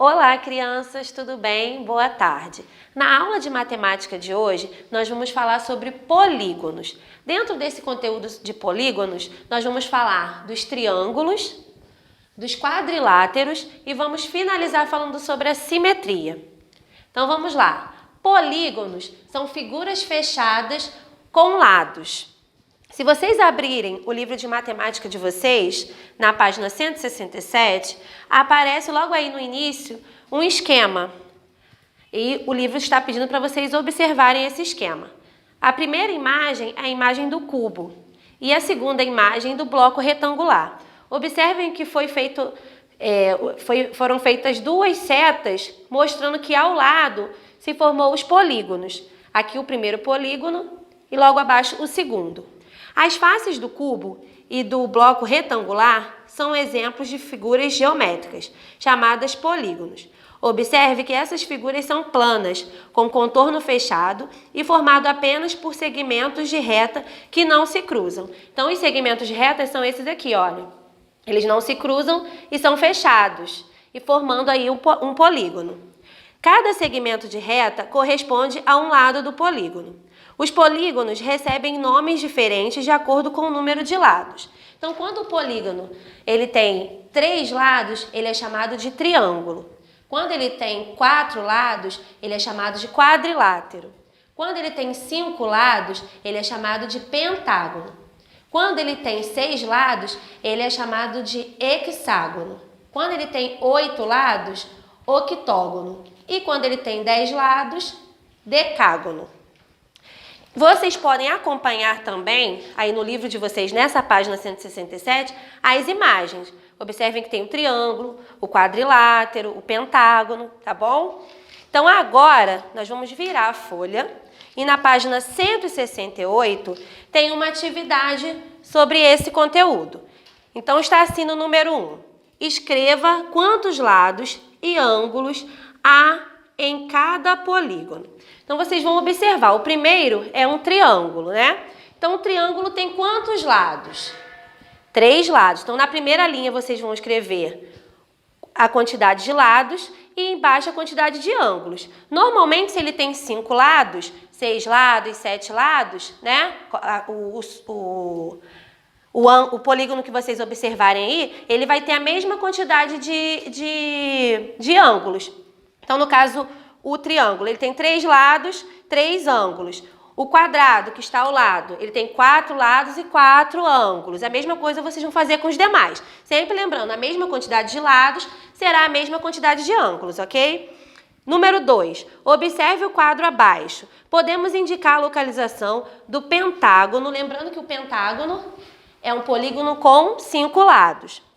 Olá, crianças, tudo bem? Boa tarde. Na aula de matemática de hoje, nós vamos falar sobre polígonos. Dentro desse conteúdo de polígonos, nós vamos falar dos triângulos, dos quadriláteros e vamos finalizar falando sobre a simetria. Então vamos lá. Polígonos são figuras fechadas com lados. Se vocês abrirem o livro de matemática de vocês, na página 167, aparece logo aí no início um esquema. E o livro está pedindo para vocês observarem esse esquema. A primeira imagem é a imagem do cubo e a segunda imagem do bloco retangular. Observem que foram feitas duas setas mostrando que ao lado se formou os polígonos. Aqui o primeiro polígono e logo abaixo o segundo. As faces do cubo e do bloco retangular são exemplos de figuras geométricas, chamadas polígonos. Observe que essas figuras são planas, com contorno fechado e formado apenas por segmentos de reta que não se cruzam. Então, os segmentos de reta são esses aqui, olha. Eles não se cruzam e são fechados, e formando aí um polígono. Cada segmento de reta corresponde a um lado do polígono. Os polígonos recebem nomes diferentes de acordo com o número de lados. Então, quando o polígono ele tem 3 lados, ele é chamado de triângulo. Quando ele tem 4 lados, ele é chamado de quadrilátero. Quando ele tem 5 lados, ele é chamado de pentágono. Quando ele tem 6 lados, ele é chamado de hexágono. Quando ele tem 8 lados, octógono. E quando ele tem 10 lados, decágono. Vocês podem acompanhar também, aí no livro de vocês, nessa página 167, as imagens. Observem que tem o triângulo, o quadrilátero, o pentágono, tá bom? Então agora, nós vamos virar a folha e na página 168 tem uma atividade sobre esse conteúdo. Então está assim no número 1. Escreva quantos lados e ângulos há em cada polígono. Então, vocês vão observar, o primeiro é um triângulo, né? Então, o triângulo tem quantos lados? 3 lados. Então, na primeira linha, vocês vão escrever a quantidade de lados e embaixo a quantidade de ângulos. Normalmente, se ele tem 5 lados, 6 lados, 7 lados, né? O polígono que vocês observarem aí, ele vai ter a mesma quantidade de ângulos. Então, no caso, o triângulo, ele tem 3 lados, 3 ângulos. O quadrado, que está ao lado, ele tem 4 lados e 4 ângulos. A mesma coisa vocês vão fazer com os demais. Sempre lembrando, a mesma quantidade de lados será a mesma quantidade de ângulos, ok? Número 2. Observe o quadro abaixo. Podemos indicar a localização do pentágono. Lembrando que o pentágono é um polígono com 5 lados.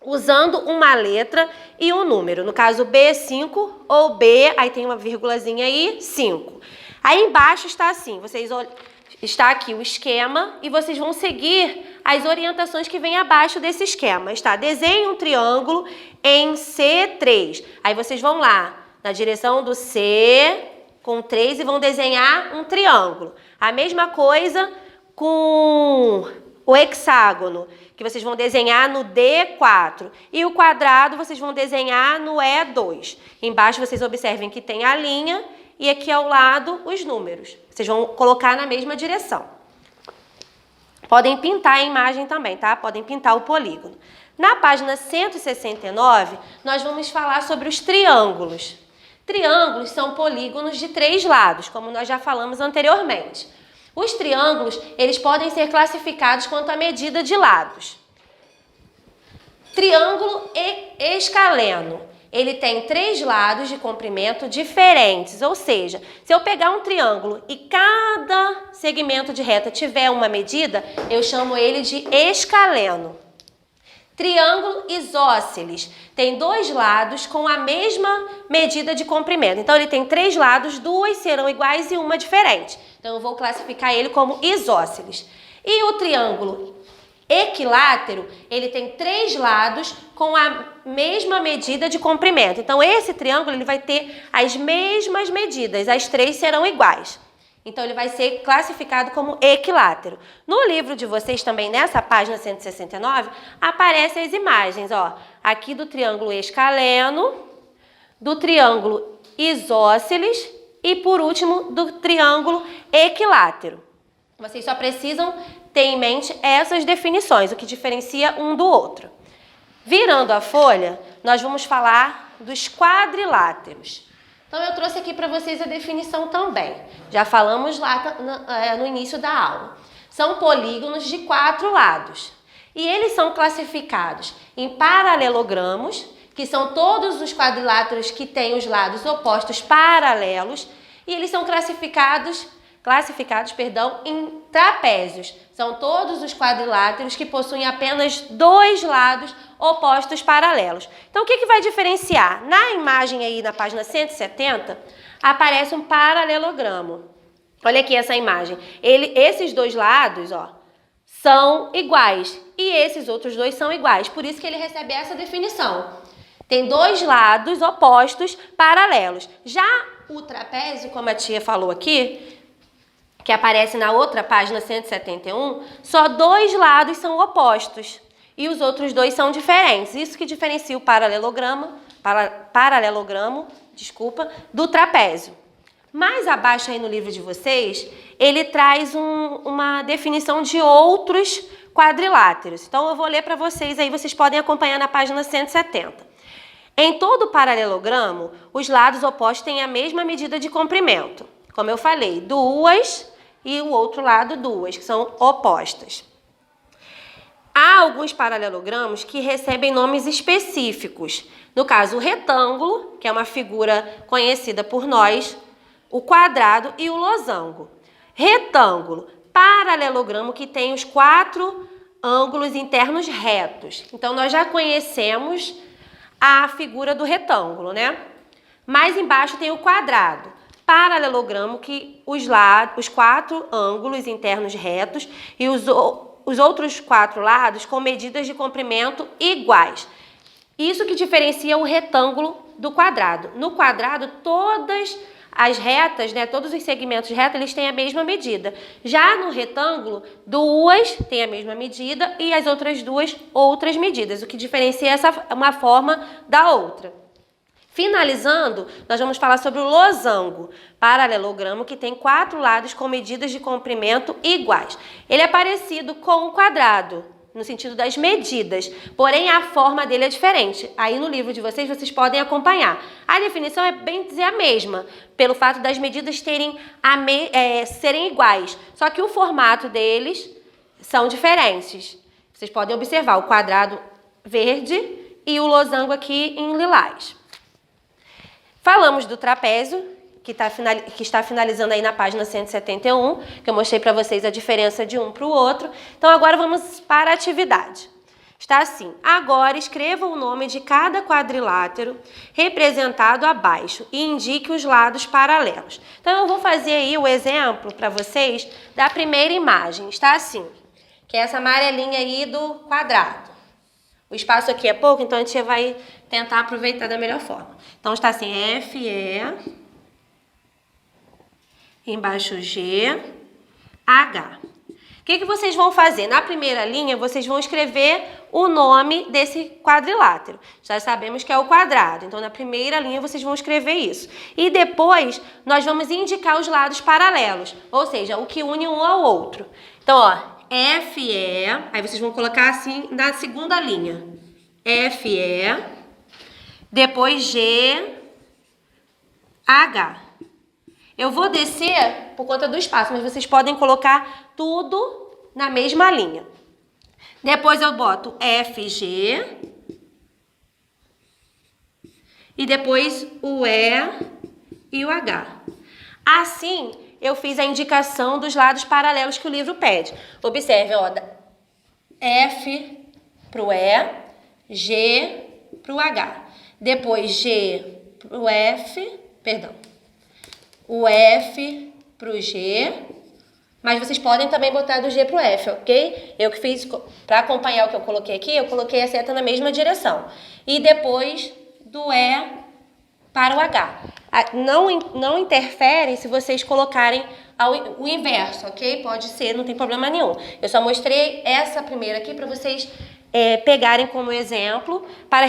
Usando uma letra e um número. No caso, B5 ou B, aí tem uma vírgulazinha aí, 5. Aí embaixo está assim, está aqui o esquema e vocês vão seguir as orientações que vem abaixo desse esquema. Está, desenhe um triângulo em C3. Aí vocês vão lá, na direção do C com 3 e vão desenhar um triângulo. A mesma coisa com o hexágono, que vocês vão desenhar no D4. E o quadrado vocês vão desenhar no E2. Embaixo vocês observem que tem a linha e aqui ao lado os números. Vocês vão colocar na mesma direção. Podem pintar a imagem também, tá? Podem pintar o polígono. Na página 169, nós vamos falar sobre os triângulos. Triângulos são polígonos de 3 lados, como nós já falamos anteriormente. Os triângulos, eles podem ser classificados quanto à medida de lados. Triângulo escaleno, ele tem 3 lados de comprimento diferentes, ou seja, se eu pegar um triângulo e cada segmento de reta tiver uma medida, eu chamo ele de escaleno. Triângulo isósceles tem 2 lados com a mesma medida de comprimento. Então, ele tem 3 lados, 2 serão iguais e uma diferente. Então, eu vou classificar ele como isósceles. E o triângulo equilátero, ele tem 3 lados com a mesma medida de comprimento. Então, esse triângulo ele vai ter as mesmas medidas, as 3 serão iguais. Então, ele vai ser classificado como equilátero. No livro de vocês também, nessa página 169, aparecem as imagens, ó. Aqui do triângulo escaleno, do triângulo isósceles e, por último, do triângulo equilátero. Vocês só precisam ter em mente essas definições, o que diferencia um do outro. Virando a folha, nós vamos falar dos quadriláteros. Então, eu trouxe aqui para vocês a definição também. Já falamos lá no início da aula. São polígonos de 4 lados. E eles são classificados em paralelogramos, que são todos os quadriláteros que têm os lados opostos paralelos. E eles são classificados em trapézios. São todos os quadriláteros que possuem apenas 2 lados opostos paralelos. Então, o que vai diferenciar? Na imagem aí, na página 170, aparece um paralelogramo. Olha aqui essa imagem. Esses 2 lados, ó, são iguais. E esses outros 2 são iguais. Por isso que ele recebe essa definição. Tem 2 lados opostos paralelos. Já o trapézio, como a tia falou aqui, que aparece na outra página 171, só 2 lados são opostos e os outros 2 são diferentes. Isso que diferencia o paralelogramo, do trapézio. Mais abaixo aí no livro de vocês, ele traz uma definição de outros quadriláteros. Então, eu vou ler para vocês aí, vocês podem acompanhar na página 170. Em todo paralelogramo, os lados opostos têm a mesma medida de comprimento. Como eu falei, 2 e o outro lado 2, que são opostas. Há alguns paralelogramos que recebem nomes específicos. No caso, o retângulo, que é uma figura conhecida por nós, o quadrado e o losango. Retângulo, paralelogramo que tem os 4 ângulos internos retos. Então, nós já conhecemos a figura do retângulo, né? Mais embaixo tem o quadrado. Paralelogramo que os 4 ângulos internos retos e os outros 4 lados com medidas de comprimento iguais. Isso que diferencia o retângulo do quadrado. No quadrado, todas as retas, né, todos os segmentos retos, eles têm a mesma medida. Já no retângulo, 2 têm a mesma medida e as outras 2 outras medidas, o que diferencia uma forma da outra. Finalizando, nós vamos falar sobre o losango, paralelogramo que tem 4 lados com medidas de comprimento iguais. Ele é parecido com o quadrado, no sentido das medidas, porém a forma dele é diferente. Aí no livro de vocês podem acompanhar. A definição é bem dizer a mesma, pelo fato das medidas serem iguais, só que o formato deles são diferentes. Vocês podem observar o quadrado verde e o losango aqui em lilás. Falamos do trapézio, que está finalizando aí na página 171, que eu mostrei para vocês a diferença de um para o outro. Então, agora vamos para a atividade. Está assim: agora escreva o nome de cada quadrilátero representado abaixo e indique os lados paralelos. Então, eu vou fazer aí o exemplo para vocês da primeira imagem. Está assim, que é essa amarelinha aí do quadrado. O espaço aqui é pouco, então a gente vai tentar aproveitar da melhor forma. Então, está assim, FE, embaixo G, H. O que vocês vão fazer? Na primeira linha, vocês vão escrever o nome desse quadrilátero. Já sabemos que é o quadrado, então na primeira linha vocês vão escrever isso. E depois, nós vamos indicar os lados paralelos, ou seja, o que une um ao outro. Então, ó, FE, aí vocês vão colocar assim na segunda linha. FE, depois G, H. Eu vou descer por conta do espaço, mas vocês podem colocar tudo na mesma linha. Depois eu boto FG e depois o E e o H. Assim, eu fiz a indicação dos lados paralelos que o livro pede. Observe, ó, F para o E, G para o H. Depois G para o F, perdão, o F para o G, mas vocês podem também botar do G para o F, ok? Eu que fiz, para acompanhar o que eu coloquei aqui, eu coloquei a seta na mesma direção. E depois do E para o H. Não interfere se vocês colocarem o inverso, ok? Pode ser, não tem problema nenhum. Eu só mostrei essa primeira aqui para vocês pegarem como exemplo para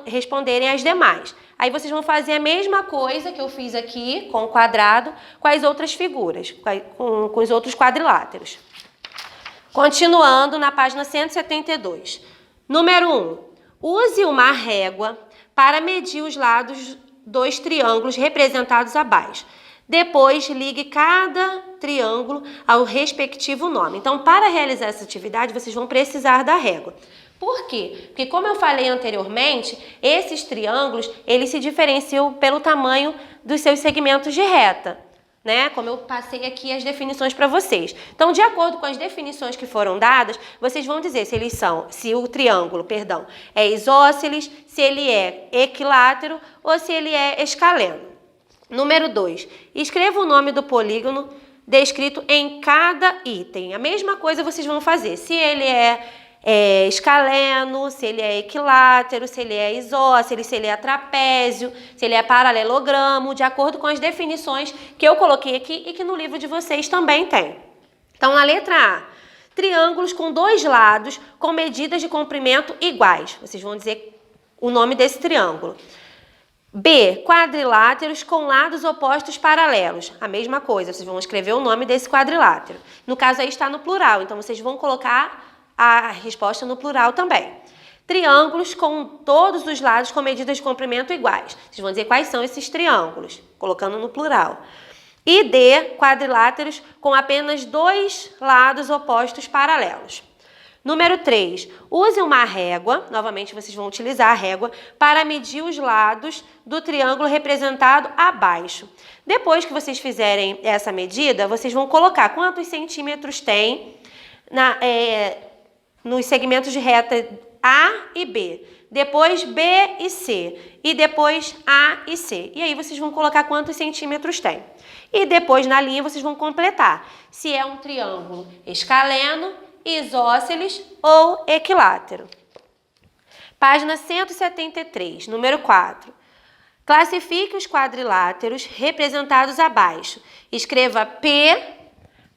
responderem as demais. Aí vocês vão fazer a mesma coisa que eu fiz aqui com o quadrado, com as outras figuras, com os outros quadriláteros. Continuando na página 172. Número 1. Use uma régua para medir os lados dos triângulos representados abaixo. Depois, ligue cada triângulo ao respectivo nome. Então, para realizar essa atividade, vocês vão precisar da régua. Por quê? Porque, como eu falei anteriormente, esses triângulos, eles se diferenciam pelo tamanho dos seus segmentos de reta, né? Como eu passei aqui as definições para vocês. Então, de acordo com as definições que foram dadas, vocês vão dizer se o triângulo, é isósceles, se ele é equilátero ou se ele é escaleno. Número 2. Escreva o nome do polígono descrito em cada item. A mesma coisa vocês vão fazer. Se ele é escaleno, se ele é equilátero, se ele é isósceles, se ele é trapézio, se ele é paralelogramo, de acordo com as definições que eu coloquei aqui e que no livro de vocês também tem. Então, a letra A. Triângulos com dois lados com medidas de comprimento iguais. Vocês vão dizer o nome desse triângulo. B. Quadriláteros com lados opostos paralelos. A mesma coisa, vocês vão escrever o nome desse quadrilátero. No caso aí está no plural, então vocês vão colocar a resposta no plural também. Triângulos com todos os lados com medidas de comprimento iguais. Vocês vão dizer quais são esses triângulos, colocando no plural. E D. Quadriláteros com apenas dois lados opostos paralelos. Número 3. Use uma régua, novamente vocês vão utilizar a régua, para medir os lados do triângulo representado abaixo. Depois que vocês fizerem essa medida, vocês vão colocar quantos centímetros tem nos segmentos de reta A e B. Depois B e C. E depois A e C. E aí vocês vão colocar quantos centímetros tem. E depois na linha vocês vão completar se é um triângulo escaleno, isósceles ou equilátero. Página 173, número 4. Classifique os quadriláteros representados abaixo. Escreva P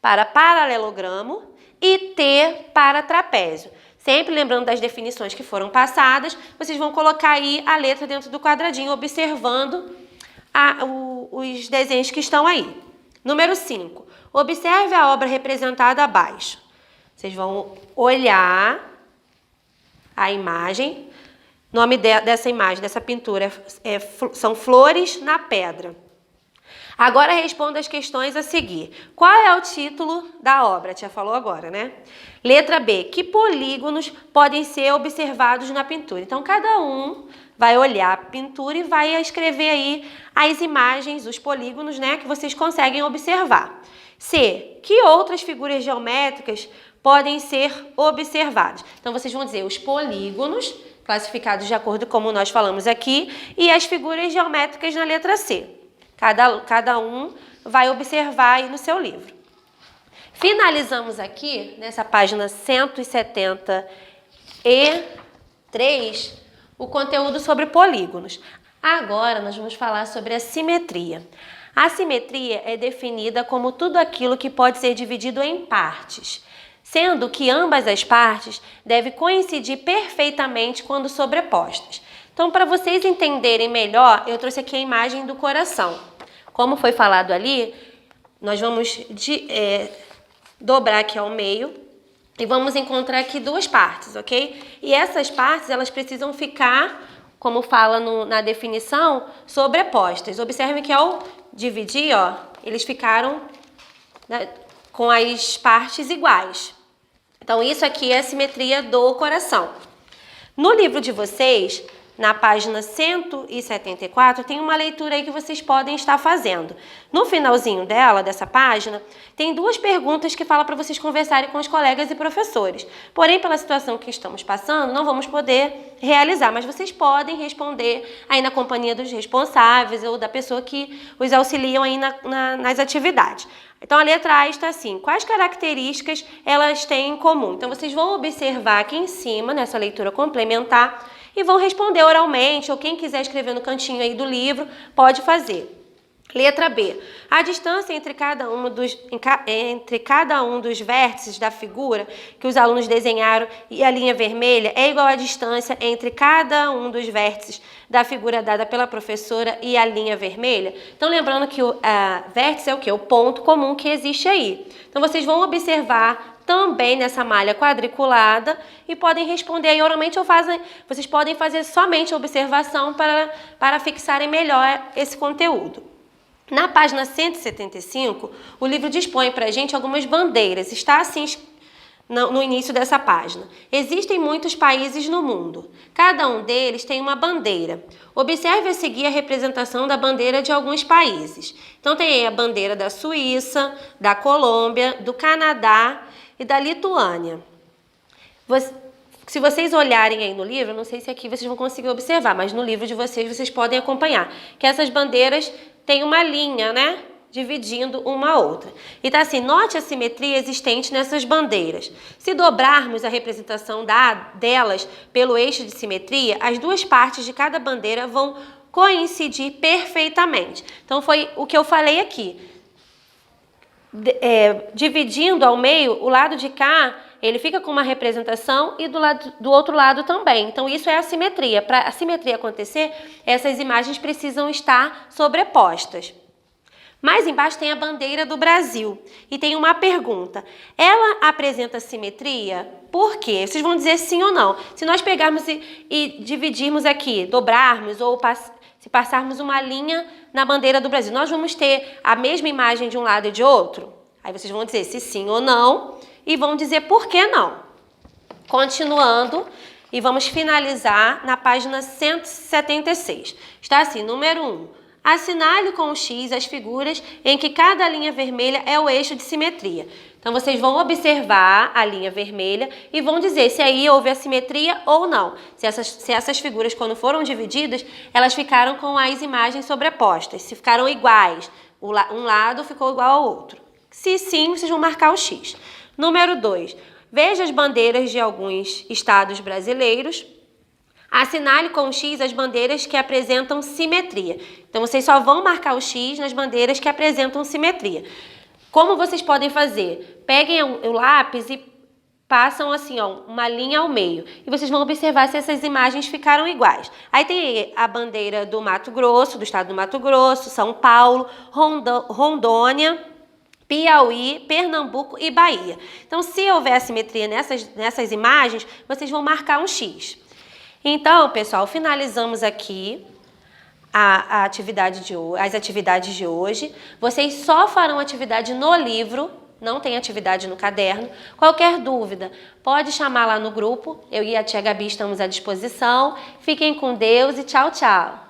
para paralelogramo e T para trapézio. Sempre lembrando das definições que foram passadas, vocês vão colocar aí a letra dentro do quadradinho, observando os desenhos que estão aí. Número 5. Observe a obra representada abaixo. Vocês vão olhar a imagem. O nome dessa imagem, dessa pintura, são Flores na Pedra. Agora responda as questões a seguir. Qual é o título da obra? A tia falou agora, né? Letra B. Que polígonos podem ser observados na pintura? Então, cada um vai olhar a pintura e vai escrever aí as imagens, os polígonos, né, que vocês conseguem observar. C. Que outras figuras geométricas podem ser observados? Então, vocês vão dizer os polígonos, classificados de acordo com como nós falamos aqui, e as figuras geométricas na letra C. Cada um vai observar aí no seu livro. Finalizamos aqui, nessa página 173, o conteúdo sobre polígonos. Agora, nós vamos falar sobre a simetria. A simetria é definida como tudo aquilo que pode ser dividido em partes, sendo que ambas as partes devem coincidir perfeitamente quando sobrepostas. Então, para vocês entenderem melhor, eu trouxe aqui a imagem do coração. Como foi falado ali, nós vamos dobrar aqui ao meio e vamos encontrar aqui duas partes, ok? E essas partes, elas precisam ficar, como fala na definição, sobrepostas. Observem que ao dividir, ó, eles ficaram, né, com as partes iguais. Então, isso aqui é a simetria do coração. No livro de vocês, na página 174, tem uma leitura aí que vocês podem estar fazendo. No finalzinho dessa página, tem duas perguntas que fala para vocês conversarem com os colegas e professores. Porém, pela situação que estamos passando, não vamos poder realizar, mas vocês podem responder aí na companhia dos responsáveis ou da pessoa que os auxiliam aí nas atividades. Então, a letra A está assim: quais características elas têm em comum? Então, vocês vão observar aqui em cima, nessa leitura complementar, e vão responder oralmente, ou quem quiser escrever no cantinho aí do livro, pode fazer. Letra B. A distância entre cada um dos vértices da figura que os alunos desenharam e a linha vermelha é igual à distância entre cada um dos vértices da figura dada pela professora e a linha vermelha. Então, lembrando que o vértice é o quê? O ponto comum que existe aí. Então, vocês vão observar também nessa malha quadriculada e podem responder aí oralmente ou vocês podem fazer somente a observação para fixarem melhor esse conteúdo. Na página 175, o livro dispõe para a gente algumas bandeiras. Está assim no início dessa página. Existem muitos países no mundo. Cada um deles tem uma bandeira. Observe a seguir a representação da bandeira de alguns países. Então tem aí a bandeira da Suíça, da Colômbia, do Canadá e da Lituânia. Se vocês olharem aí no livro, não sei se aqui vocês vão conseguir observar, mas no livro de vocês podem acompanhar que essas bandeiras têm uma linha, né, dividindo uma a outra. E tá assim, note a simetria existente nessas bandeiras. Se dobrarmos a representação delas pelo eixo de simetria, as duas partes de cada bandeira vão coincidir perfeitamente. Então foi o que eu falei aqui. Dividindo ao meio, o lado de cá ele fica com uma representação e do outro lado também. Então, isso é a simetria. Para a simetria acontecer, essas imagens precisam estar sobrepostas. Mais embaixo tem a bandeira do Brasil. E tem uma pergunta. Ela apresenta simetria? Por quê? Vocês vão dizer sim ou não. Se nós pegarmos e dividirmos aqui, dobrarmos ou se passarmos uma linha na bandeira do Brasil, nós vamos ter a mesma imagem de um lado e de outro? Aí vocês vão dizer se sim ou não. E vão dizer por que não. Continuando, e vamos finalizar na página 176. Está assim, número 1. Assinale com o X as figuras em que cada linha vermelha é o eixo de simetria. Então, vocês vão observar a linha vermelha e vão dizer se aí houve assimetria ou não. Se essas figuras, quando foram divididas, elas ficaram com as imagens sobrepostas. Se ficaram iguais, um lado ficou igual ao outro. Se sim, vocês vão marcar o X. Número 2. Veja as bandeiras de alguns estados brasileiros. Assinale com o X as bandeiras que apresentam simetria. Então, vocês só vão marcar o X nas bandeiras que apresentam simetria. Como vocês podem fazer? Peguem o lápis e passam assim, ó, uma linha ao meio. E vocês vão observar se essas imagens ficaram iguais. Aí tem a bandeira do Mato Grosso, do estado do Mato Grosso, São Paulo, Rondônia, Piauí, Pernambuco e Bahia. Então, se houver assimetria nessas imagens, vocês vão marcar um X. Então, pessoal, finalizamos aqui as atividades de hoje. Vocês só farão atividade no livro, não tem atividade no caderno. Qualquer dúvida, pode chamar lá no grupo. Eu e a tia Gabi estamos à disposição. Fiquem com Deus e tchau, tchau!